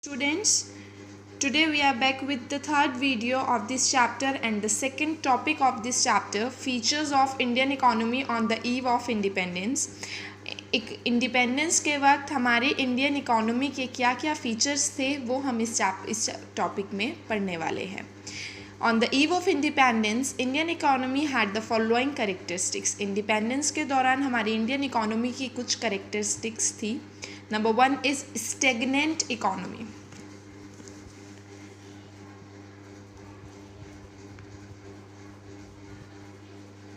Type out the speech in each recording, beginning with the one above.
Students, today we are back with the third video of this chapter and the second topic of this chapter, features of Indian economy on the eve of independence. Independence के वक्त हमारे Indian economy के क्या क्या features थे वो हम इस टॉपिक में पढ़ने वाले हैं. On the eve of independence, Indian economy had the following characteristics. Independence के दौरान हमारी इंडियन इकोनॉमी की कुछ कैरेक्टरिस्टिक्स थी. Number 1 is stagnant economy.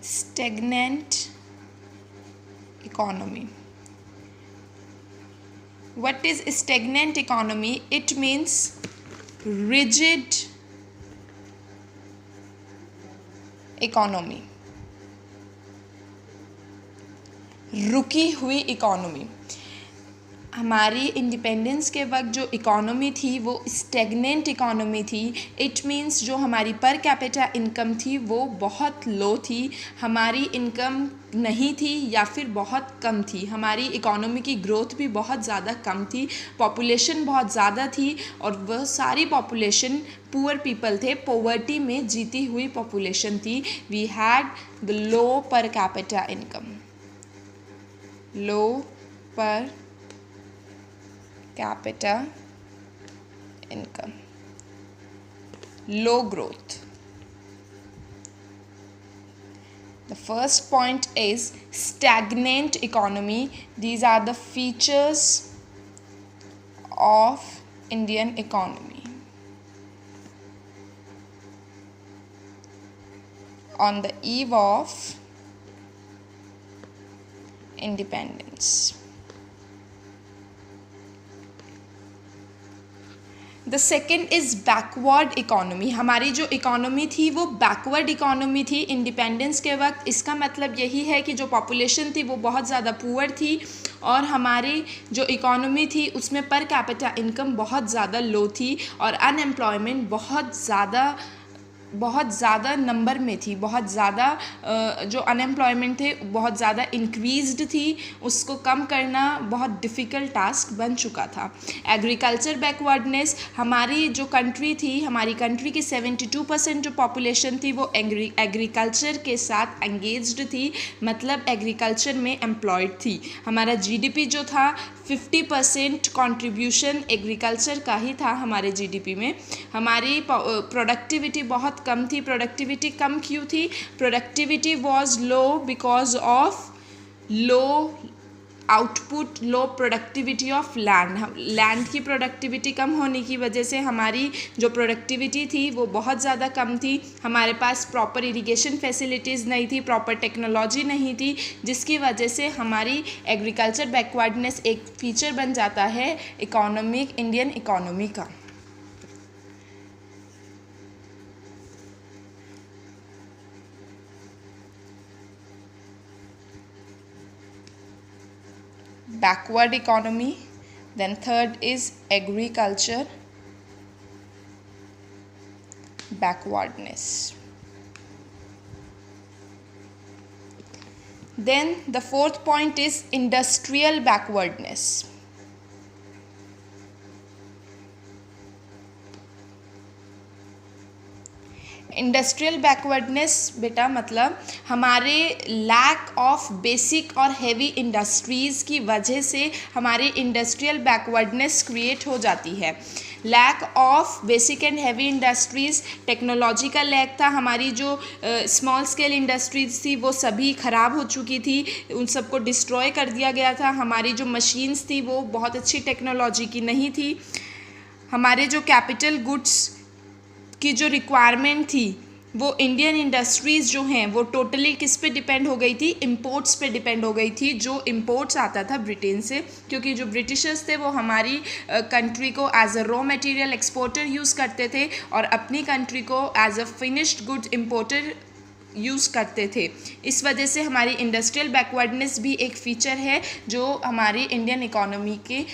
Stagnant economy. What is stagnant economy? It means rigid economy. रुकी हुई इकोनॉमी. हमारी इंडिपेंडेंस के वक्त जो इकोनॉमी थी वो स्टेगनेंट इकोनॉमी थी. इट मीन्स जो हमारी पर कैपिटा इनकम थी वो बहुत लो थी. हमारी इनकम नहीं थी या फिर बहुत कम थी. हमारी इकोनॉमी की ग्रोथ भी बहुत ज़्यादा कम थी. पॉपुलेशन बहुत ज़्यादा थी और वह सारी पॉपुलेशन पुअर पीपल थे. पॉवर्टी में जीती हुई पॉपुलेशन थी. We had the low per capita income. लो पर capita income, low growth. The first point is stagnant economy. These are the features of Indian economy on the eve of independence. The second is backward economy. हमारी जो economy थी वो backward economy थी independence के वक्त. इसका मतलब यही है कि जो पॉपुलेशन थी वो बहुत ज़्यादा पुअर थी और हमारी जो इकोनॉमी थी उसमें पर कैपिटा इनकम बहुत ज़्यादा लो थी और अनएम्प्लॉयमेंट बहुत ज़्यादा नंबर में थी. बहुत ज़्यादा जो अनएम्प्लॉयमेंट थे बहुत ज़्यादा इंक्रीज्ड थी. उसको कम करना बहुत डिफ़िकल्ट टास्क बन चुका था. Agriculture backwardness. हमारी जो कंट्री थी, हमारी कंट्री की 72% जो पॉपुलेशन थी वो एग्रीकल्चर के साथ एंगेज्ड थी, मतलब एग्रीकल्चर में एम्प्लॉयड थी. हमारा जीडीपी जो था 50% कंट्रीब्यूशन एग्रीकल्चर का ही था हमारे जीडीपी में. हमारी प्रोडक्टिविटी बहुत कम थी. प्रोडक्टिविटी कम क्यों थी? Productivity was low because of low output, low productivity of land. Land की प्रोडक्टिविटी कम होने की वजह से हमारी जो प्रोडक्टिविटी थी वो बहुत ज़्यादा कम थी. हमारे पास प्रॉपर इरिगेशन फैसिलिटीज़ नहीं थी, प्रॉपर टेक्नोलॉजी नहीं थी, जिसकी वजह से हमारी एग्रीकल्चर बैकवर्डनेस एक फीचर बन जाता है इकोनॉमिक इंडियन इकोनॉमी का. Backward economy. Then third is agriculture backwardness. Then the fourth point is industrial backwardness. Industrial backwardness बेटा मतलब हमारे लैक ऑफ बेसिक और हैवी इंडस्ट्रीज़ की वजह से हमारी इंडस्ट्रियल बैकवर्डनेस क्रिएट हो जाती है. Lack of basic and heavy industries, technology का लैक था. हमारी जो स्मॉल स्केल इंडस्ट्रीज़ थी वो सभी ख़राब हो चुकी थी, उन सबको डिस्ट्रॉय कर दिया गया था. हमारी जो मशीन्स थी वो बहुत अच्छी टेक्नोलॉजी की नहीं थी. हमारे जो कैपिटल गुड्स की जो रिक्वायरमेंट थी वो इंडियन इंडस्ट्रीज़ जो हैं वो टोटली किस पे डिपेंड हो गई थी? इंपोर्ट्स पे डिपेंड हो गई थी. जो इंपोर्ट्स आता था ब्रिटेन से, क्योंकि जो ब्रिटिशर्स थे वो हमारी कंट्री को as a raw material exporter use करते थे और अपनी कंट्री को as a finished good importer use करते थे. इस वजह से हमारी इंडस्ट्रियल बैकवर्डनेस भी एक फ़ीचर है जो हमारी इंडियन इकोनॉमी के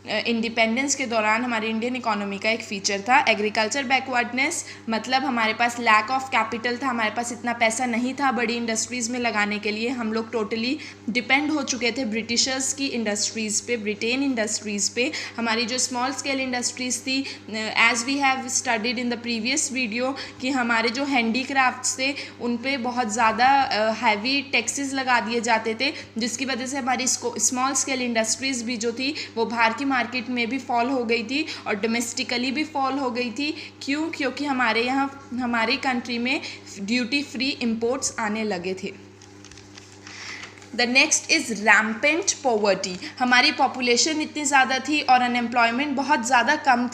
इंडिपेंडेंस के दौरान हमारी इंडियन इकोनॉमी का एक फीचर था। एग्रीकल्चर बैकवर्डनेस मतलब हमारे पास लैक ऑफ कैपिटल था, हमारे पास इतना पैसा नहीं था बड़ी इंडस्ट्रीज़ में लगाने के लिए, हम लोग टोटली डिपेंड हो चुके थे ब्रिटिशर्स की इंडस्ट्रीज़ पे, ब्रिटेन इंडस्ट्रीज़ पे। हमारी जो स्मॉल स्केल इंडस्ट्रीज़ थी, as we have studied in the previous video, कि हमारे जो हैंडीक्राफ्ट्स थे उन पे बहुत ज़्यादा हैवी टैक्सेस लगा दिए जाते थे, जिसकी वजह से हमारी स्मॉल स्केल इंडस्ट्रीज़ भी जो थी वो बाहर की मार्केट में भी फॉल हो गई थी और डोमेस्टिकली भी फॉल हो गई थी। क्यों? क्योंकि हमारे यहाँ हमारी कंट्री में ड्यूटी फ्री इंपोर्ट्स आने लगे थे। The next is rampant poverty. हमारी पॉपुलेशन इतनी ज़्यादा थी और अनएम्प्लॉयमेंट बहुत ज़्यादा कम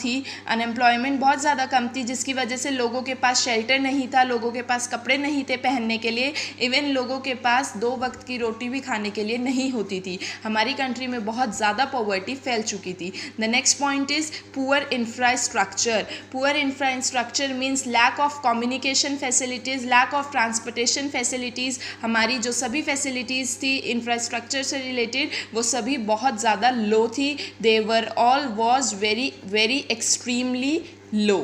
थी, जिसकी वजह से लोगों के पास शेल्टर नहीं था, लोगों के पास कपड़े नहीं थे पहनने के लिए, इवन लोगों के पास 2 वक्त की रोटी भी खाने के लिए नहीं होती थी। हमारी कंट्री में बहुत ज़्यादा पॉवर्टी फैल चुकी थी। The next point is poor infrastructure means lack of communication facilities, lack of transportation facilities. हमारी जो सभी फैसिलिटीज़ थी इंफ्रास्ट्रक्चर से रिलेटेड वो सभी बहुत ज़्यादा लो थी। They were all was very very extremely low.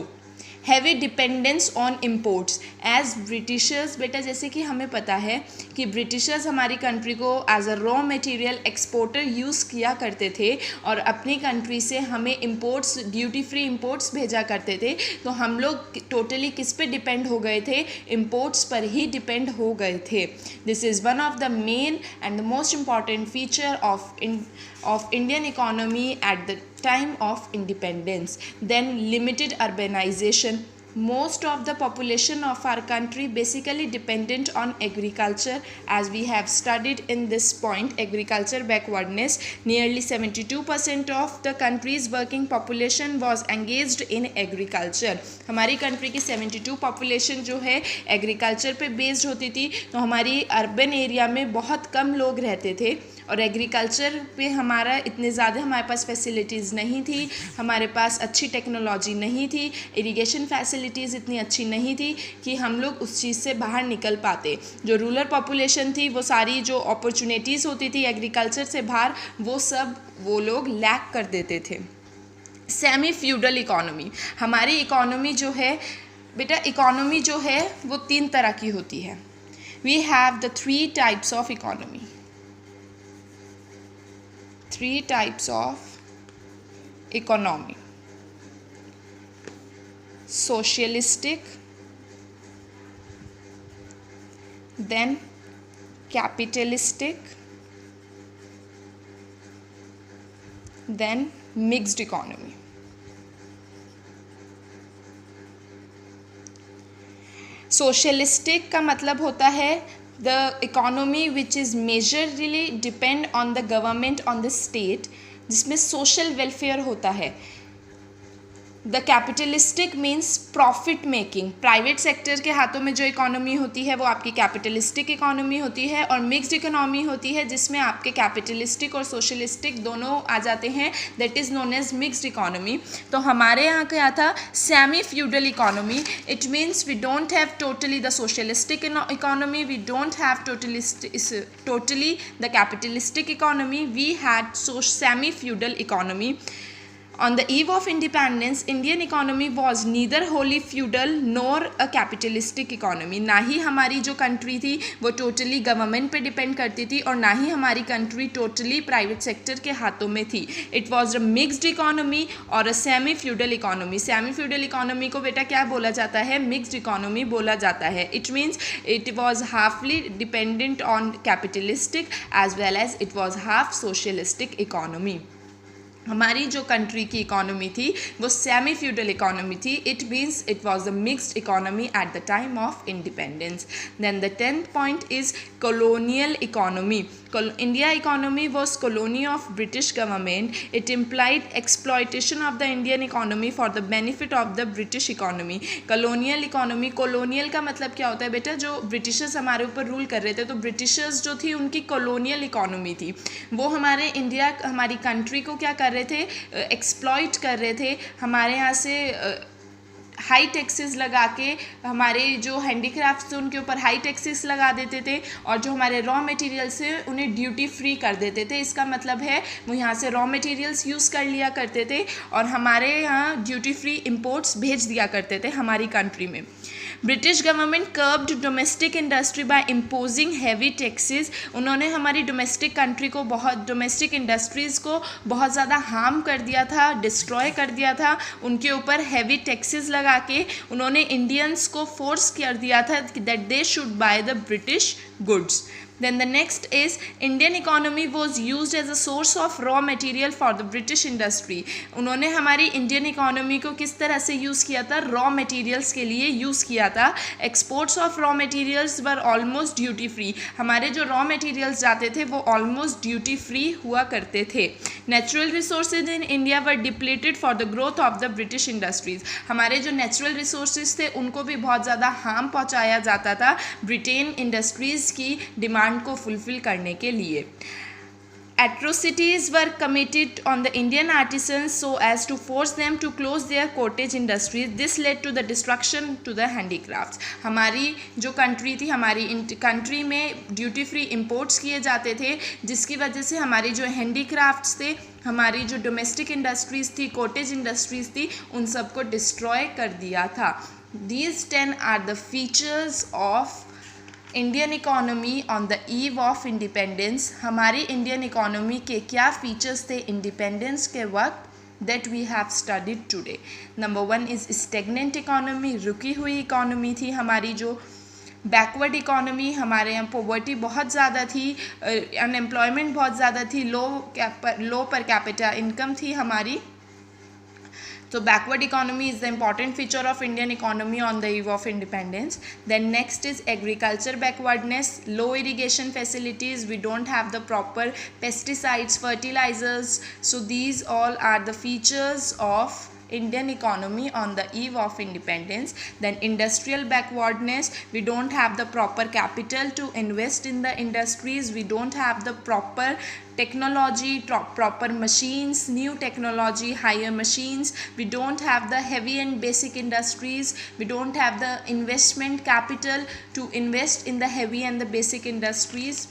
Heavy dependence on imports as Britishers. बेटा जैसे कि हमें पता है कि ब्रिटिशर्स हमारी कंट्री को as a raw material exporter use किया करते थे और अपनी कंट्री से हमें इम्पोर्ट्स, ड्यूटी फ्री इम्पोर्ट्स भेजा करते थे। तो हम लोग टोटली किस पे डिपेंड हो गए थे? इम्पोर्ट्स पर ही डिपेंड हो गए थे। This is one of the main and the most important feature of Indian economy at the time of independence. Then limited urbanization. Most of the population of our country basically dependent on agriculture, as we have studied in this point, agriculture backwardness. Nearly 72% of the country's working population was engaged in agriculture. हमारी country की 72 population जो है agriculture पे based होती थी, तो हमारी urban area में बहुत कम लोग रहते थे और एग्रीकल्चर पे हमारा इतने ज़्यादा हमारे पास फैसिलिटीज़ नहीं थी, हमारे पास अच्छी टेक्नोलॉजी नहीं थी, इरिगेशन फैसिलिटीज़ इतनी अच्छी नहीं थी कि हम लोग उस चीज़ से बाहर निकल पाते। जो रूरल पॉपुलेशन थी वो सारी जो अपॉर्चुनिटीज़ होती थी एग्रीकल्चर से बाहर वो सब वो लोग लैक कर देते थे। Semi feudal economy. हमारी इकोनॉमी जो है बेटा, इकोनॉमी जो है वो 3 तरह की होती है। We have the 3 types of economy. 3 types of economy: socialistic, then capitalistic, then mixed economy. Socialistic का मतलब होता है the economy which is majorly depend on the government, on the state, जिसमें social welfare होता है। The capitalistic means profit making. Private sector के हाथों में जो इकोनॉमी होती है वो आपकी कैपिटलिस्टिक इकोनॉमी होती है, और मिक्स्ड इकोनॉमी होती है जिसमें आपके कैपिटलिस्टिक और सोशलिस्टिक दोनों आ जाते हैं, that is known as mixed economy. तो हमारे यहाँ क्या था? Semi feudal economy. It means we don't have totally the socialistic economy, we don't have totally the capitalistic economy, we had semi feudal economy. On the eve of independence, Indian economy was neither wholly feudal nor a capitalistic economy. ना ही हमारी जो country थी वो totally government पे depend करती थी और ना ही हमारी कंट्री टोटली प्राइवेट सेक्टर के हाथों में थी। It was a mixed economy और a semi feudal economy. Semi feudal economy को बेटा क्या बोला जाता है? मिक्स्ड इकोनॉमी बोला जाता है। It means it was halfly dependent on capitalistic as well as it was half socialistic economy. हमारी जो कंट्री की इकोनॉमी थी वो सेमी फ्यूडल इकोनॉमी थी। It means it was a mixed economy at the time of independence. Then the 10th point is colonial economy. India economy was colony of British government. It implied exploitation of the Indian economy for the benefit of the British economy. Colonial economy, colonial का मतलब क्या होता है बेटा? जो Britishers हमारे ऊपर rule कर रहे थे, तो ब्रिटिशर्स जो थी उनकी colonial economy थी, वो हमारे इंडिया, हमारी कंट्री को क्या कर रहे थे? एक्सप्लॉइट कर रहे थे, हमारे यहाँ से हाई टैक्सेस लगा के हमारे जो हैंडीक्राफ्ट्स थे उनके ऊपर हाई टैक्सेस लगा देते थे, और जो हमारे रॉ मटेरियल्स है उन्हें ड्यूटी फ्री कर देते थे। इसका मतलब है वो यहाँ से रॉ मटेरियल्स यूज़ कर लिया करते थे और हमारे यहाँ ड्यूटी फ्री इंपोर्ट्स भेज दिया करते थे हमारी कंट्री में। British government curved domestic industry by imposing heavy taxes. उन्होंने हमारी डोमेस्टिक कंट्री को डोमेस्टिक इंडस्ट्रीज़ को बहुत ज़्यादा हार्म कर दिया था, डिस्ट्रॉय कर दिया था। उनके ऊपर हैवी टैक्सेस लगा के उन्होंने इंडियंस को फोर्स कर दिया था that they should by the British goods. Then the next is Indian economy was used as a source of raw material for the British industry. उन्होंने हमारी इंडियन इकोनॉमी को किस तरह से यूज़ किया था? रॉ मटेरियल्स के लिए यूज़ किया था। Exports of raw materials were almost duty free. हमारे जो रॉ मटेरियल्स जाते थे वो ऑलमोस्ट ड्यूटी फ्री हुआ करते थे। Natural resources in India were depleted for the growth of the British industries. हमारे जो नेचुरल रिसोर्सेज थे उनको भी बहुत ज़्यादा हार्म पहुँचाया जाता था ब्रिटेन इंडस्ट्रीज़ की डिमांड को फुलफिल करने के लिए। Atrocities were committed on the Indian artisans so as to force them to close their cottage industries. This led to the destruction to the handicrafts. हमारी जो कंट्री थी, हमारी कंट्री में ड्यूटी फ्री इंपोर्ट्स किए जाते थे, जिसकी वजह से हमारी जो हैंडीक्राफ्ट्स थे, हमारी जो डोमेस्टिक इंडस्ट्रीज़ थी, कॉटेज इंडस्ट्रीज़ थी, उन सबको डिस्ट्रॉय कर दिया था। These 10 are the features of Indian economy on the eve of independence. हमारी इंडियन इकोनॉमी के क्या फीचर्स थे इंडिपेंडेंस के वक्त that we have studied today. Number 1 is stagnant economy, रुकी हुई इकोनॉमी थी हमारी। जो बैकवर्ड इकोनॉमी, हमारे यहाँ पॉवर्टी बहुत ज़्यादा थी, अनएम्प्लॉयमेंट बहुत ज़्यादा थी, लो पर कैपिटा इनकम थी हमारी। So backward economy is the important feature of Indian economy on the eve of independence. Then next is agriculture backwardness, low irrigation facilities, we don't have the proper pesticides, fertilizers. So these all are the features of Indian economy on the eve of independence. Then industrial backwardness, we don't have the proper capital to invest in the industries, we don't have the proper technology, proper machines, new technology, higher machines, we don't have the heavy and basic industries, we don't have the investment capital to invest in the heavy and the basic industries.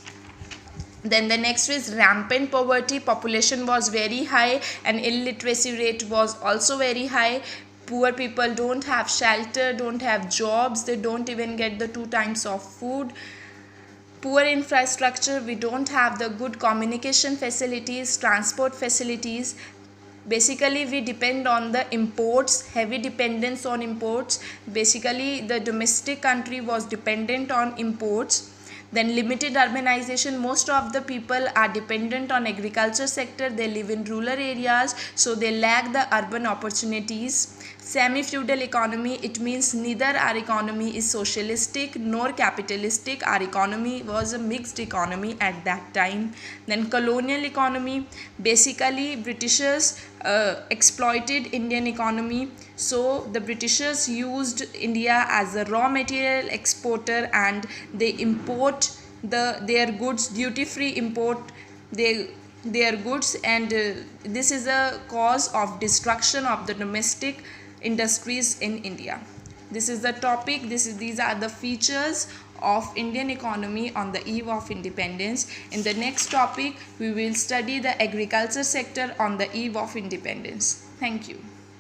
Then the next is rampant poverty, population was very high and illiteracy rate was also very high. Poor people don't have shelter, don't have jobs, they don't even get the 2 times of food. Poor infrastructure, we don't have the good communication facilities, transport facilities. Basically we depend on the imports, heavy dependence on imports. Basically the domestic country was dependent on imports. Then limited urbanization, most of the people are dependent on agriculture sector, they live in rural areas, so they lack the urban opportunities. Semi-feudal economy, it means neither our economy is socialistic nor capitalistic, our economy was a mixed economy at that time. Then colonial economy, basically Britishers exploited Indian economy, so the Britishers used India as a raw material exporter and they import their goods, duty free import their goods, and this is a cause of destruction of the domestic industries in India. This is the topic, these are the features of Indian economy on the eve of independence. In the next topic we will study the agriculture sector on the eve of independence. Thank you.